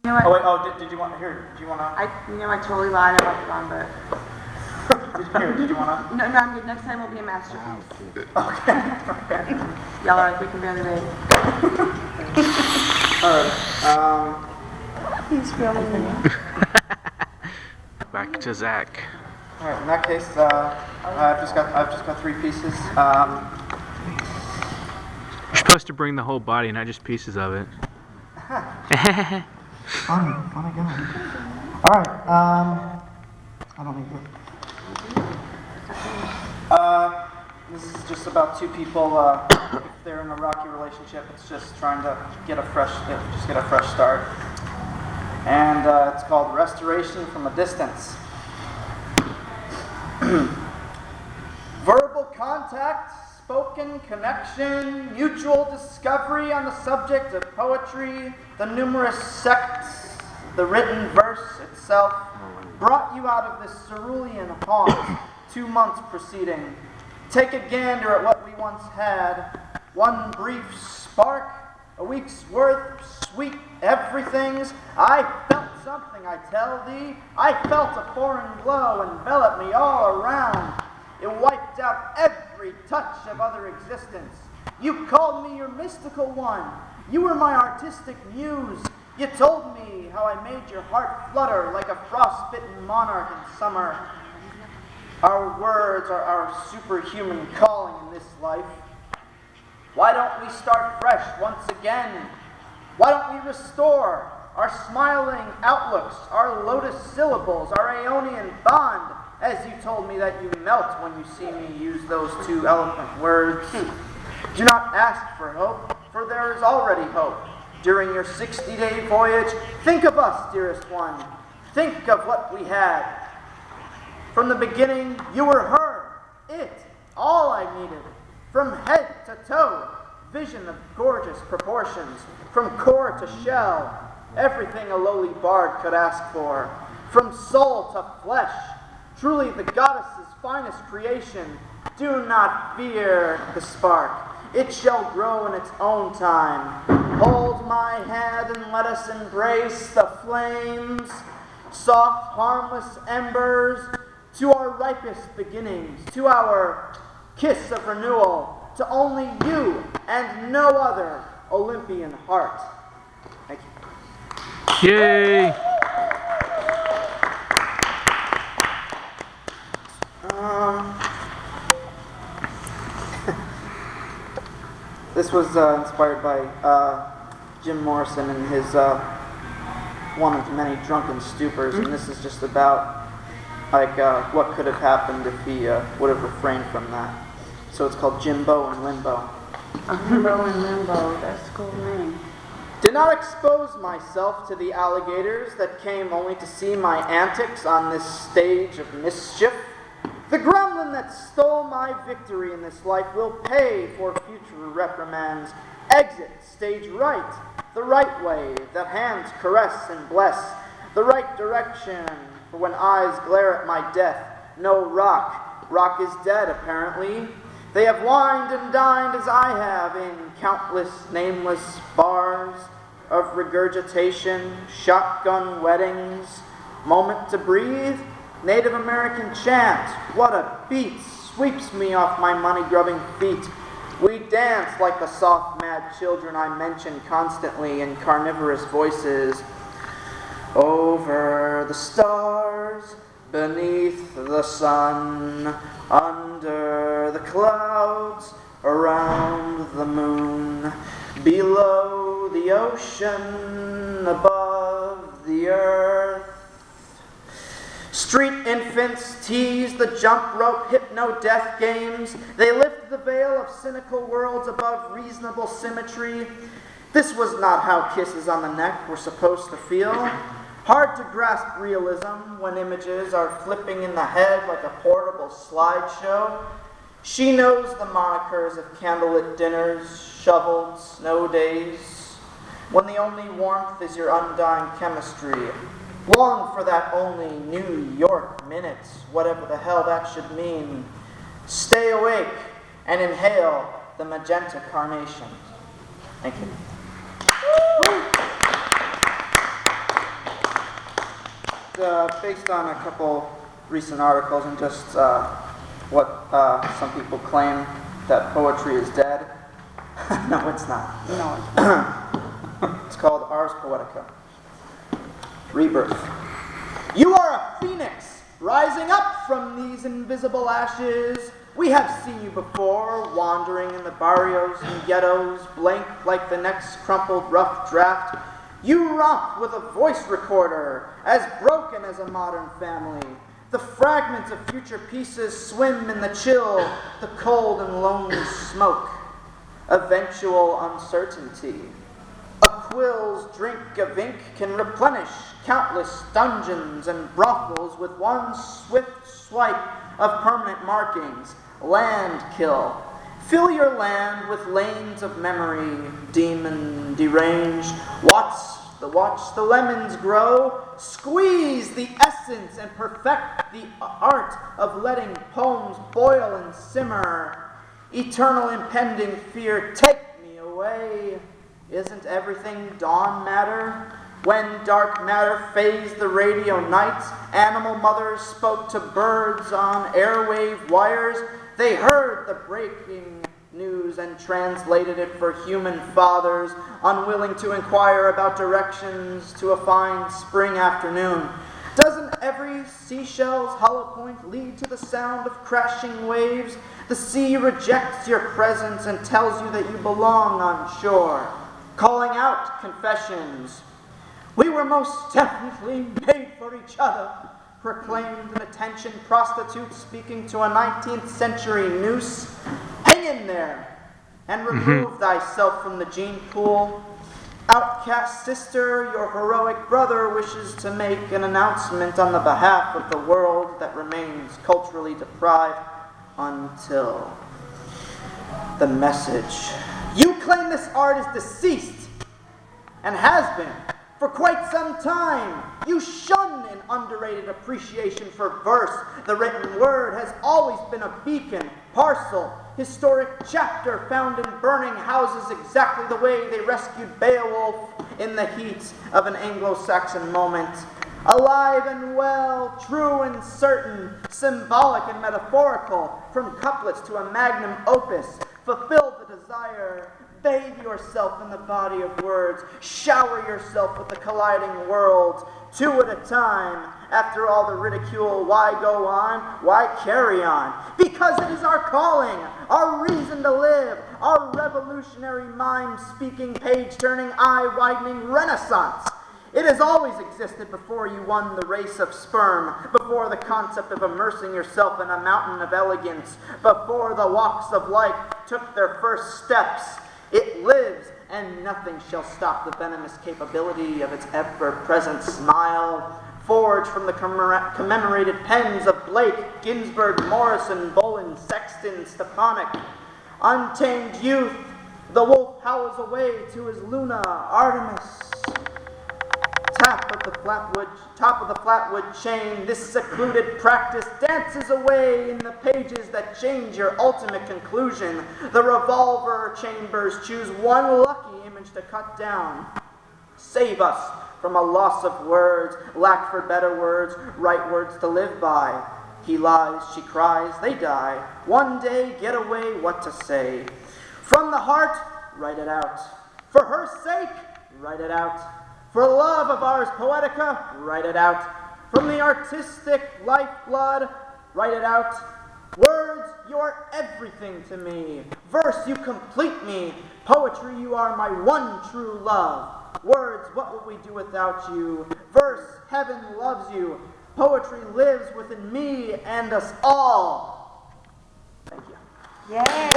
You know what? Oh wait, did you want to hear? Did you want to? I totally lied about the gun, but. Did you want to? No, I'm good. Next time will be a masterpiece. Okay. Y'all are like, we can barely wait. Alright, He's filming me. Back to Zach. alright, in that case, I've just got 3 pieces. You're supposed to bring the whole body, not just pieces of it. Funny guy. Alright, I don't need to. This is just about 2 people, if they're in a rocky relationship, it's just trying to get a fresh start. And it's called Restoration from a Distance. Verbal contact, spoken connection, mutual discovery on the subject of poetry, the numerous sects, the written verse itself, brought you out of this cerulean haunt 2 months preceding. Take a gander at what we once had, one brief spark, a week's worth, sweet everythings. I felt something, I tell thee. I felt a foreign glow envelop me all around. It wiped out every touch of other existence. You called me your mystical one. You were my artistic muse. You told me how I made your heart flutter like a frostbitten monarch in summer. Our words are our superhuman calling in this life. Why don't we start fresh once again? Why don't we restore our smiling outlooks, our lotus syllables, our Aeonian bond, as you told me that you melt when you see me use those 2 eloquent words? Do not ask for hope, for there is already hope. During your 60-day voyage, think of us, dearest one. Think of what we had. From the beginning, you were her, it, all I needed. From head to toe, vision of gorgeous proportions. From core to shell, everything a lowly bard could ask for. From soul to flesh, truly the goddess's finest creation. Do not fear the spark. It shall grow in its own time. Hold my hand and let us embrace the flames. Soft, harmless embers, to our ripest beginnings, to our kiss of renewal, to only you and no other Olympian heart. Thank you. Yay! This was inspired by Jim Morrison and his one of many drunken stupors, and this is just about what could have happened if he would have refrained from that. So it's called Jimbo and Limbo. Jimbo and Limbo, that's a cool name. Did not expose myself to the alligators that came only to see my antics on this stage of mischief. The gremlin that stole my victory in this life will pay for future reprimands. Exit stage right, the right way that hands caress and bless, the right direction. For when eyes glare at my death, no rock is dead apparently. They have wined and dined as I have in countless nameless bars of regurgitation, shotgun weddings, moment to breathe, Native American chant. What a beat sweeps me off my money-grubbing feet. We dance like the soft, mad children I mention constantly in carnivorous voices. Over the stars, beneath the sun, under the clouds, around the moon, below the ocean, above the earth. Street infants tease the jump rope hypno-death games. They lift the veil of cynical worlds above reasonable symmetry. This was not how kisses on the neck were supposed to feel. Hard to grasp realism when images are flipping in the head like a portable slideshow. She knows the monikers of candlelit dinners, shoveled snow days, when the only warmth is your undying chemistry. Long for that only New York minute, whatever the hell that should mean. Stay awake and inhale the magenta carnation. Thank you. based on a couple recent articles and just what some people claim that poetry is dead. No, it's not. No, it's not. It's called Ars Poetica Rebirth. You are a phoenix rising up from these invisible ashes. We have seen you before, wandering in the barrios and ghettos, blank like the next crumpled rough draft. You romp with a voice recorder, as broken as a modern family. The fragments of future pieces swim in the chill, the cold and lonely smoke. Eventual uncertainty. A quill's drink of ink can replenish countless dungeons and brothels with one swift swipe of permanent markings. Land kill. Fill your land with lanes of memory, demon deranged. Watch the lemons grow. Squeeze the essence and perfect the art of letting poems boil and simmer. Eternal impending fear, take me away. Isn't everything dawn matter? When dark matter phased the radio nights, animal mothers spoke to birds on airwave wires. They heard the breaking news and translated it for human fathers, unwilling to inquire about directions to a fine spring afternoon. Doesn't every seashell's hollow point lead to the sound of crashing waves? The sea rejects your presence and tells you that you belong on shore, calling out confessions. We were most definitely made for each other, proclaimed an attention prostitute speaking to a 19th century noose. Hang in there and remove thyself from the gene pool. Outcast sister, your heroic brother wishes to make an announcement on the behalf of the world that remains culturally deprived until the message. You claim this art is deceased and has been for quite some time. You shun an underrated appreciation for verse. The written word has always been a beacon, parcel, historic chapter found in burning houses exactly the way they rescued Beowulf in the heat of an Anglo-Saxon moment. Alive and well, true and certain, symbolic and metaphorical, from couplets to a magnum opus, fulfill the desire. Bathe yourself in the body of words. Shower yourself with the colliding worlds, two at a time. After all the ridicule, why go on? Why carry on? Because it is our calling, our reason to live, our revolutionary mind-speaking, page-turning, eye-widening renaissance. It has always existed before you won the race of sperm, before the concept of immersing yourself in a mountain of elegance, before the walks of life took their first steps. It lives, and nothing shall stop the venomous capability of its ever-present smile, forged from the commemorated pens of Blake, Ginsberg, Morrison, Bolin, Sexton, Stepanek. Untamed youth, the wolf howls away to his Luna, Artemis. Top of the flatwood chain, this secluded practice dances away in the pages that change your ultimate conclusion. The revolver chambers choose one lucky image to cut down. Save us from a loss of words, lack for better words, right words to live by. He lies, she cries, they die. One day, get away, what to say. From the heart, write it out. For her sake, write it out. For love of Ars Poetica, write it out. From the artistic lifeblood, write it out. Words, you are everything to me. Verse, you complete me. Poetry, you are my one true love. Words, what would we do without you? Verse, heaven loves you. Poetry lives within me and us all. Thank you. Yay!